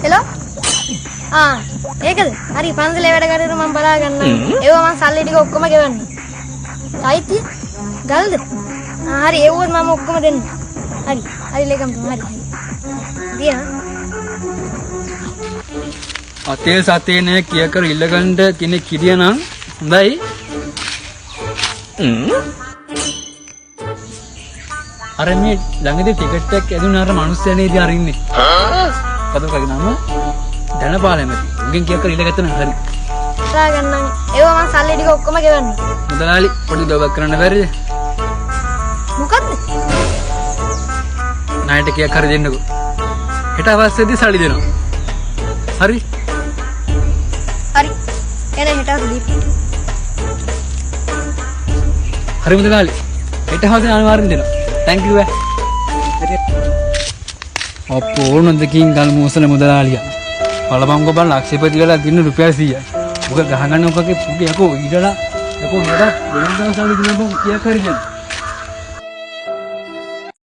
Hello? ඒකද? හරි පන්සලේ වැඩ කරගෙන මම බලා ගන්නවා. ඒවා මම සල්ලි ටික ඔක්කොම ගෙවන්න. සාහිත්‍ය? ගල්ද? හරි ඒවොත් මම ඔක්කොම දෙන්න. හරි. හරි ලේකම් හරි. දියා. අතේ සතේ නේ කිය කර ඉල්ලගන්න කෙනෙක් කිරිය නම් හොඳයි. අර මේ ළඟදී ටිකට් එකක් ඇදුණා අර මිනිස්සයනේදී අරින්නේ. කතෝකගේ නම ධනපාලෙමති. උගෙන් කිය කර ඉල්ලගත්තා නම් හරි. බලා ගන්නම්. ඒවා මම සල්ලි ටික ඔක්කොම ගෙවන්න. මුදලාලි පොඩි උදව්වක් කරන්න බැරිද? මොකද්ද? ණයට කියක් හරි දෙන්නකෝ. හෙට අවශ්‍යදී සල්ලි දෙනවා. හරි? හරි. එනේ හෙට දීපන්. හරි මුදලාලි. හෙට හවසේ අනිවාර්යෙන් දෙනවා. Thank you. අපෝ නොදකින් ගල් මොසල මුදලාලියා. බලපංගෝ බල ලක්ෂපති කියලා දින රුපියල් 100යි. ඔක ගහගන්න ඔකගේ පුඩි යකෝ ඊටලා යකෝ නේද? දෙන්න දවසක් දිනපො කියක් හරි දෙන්න.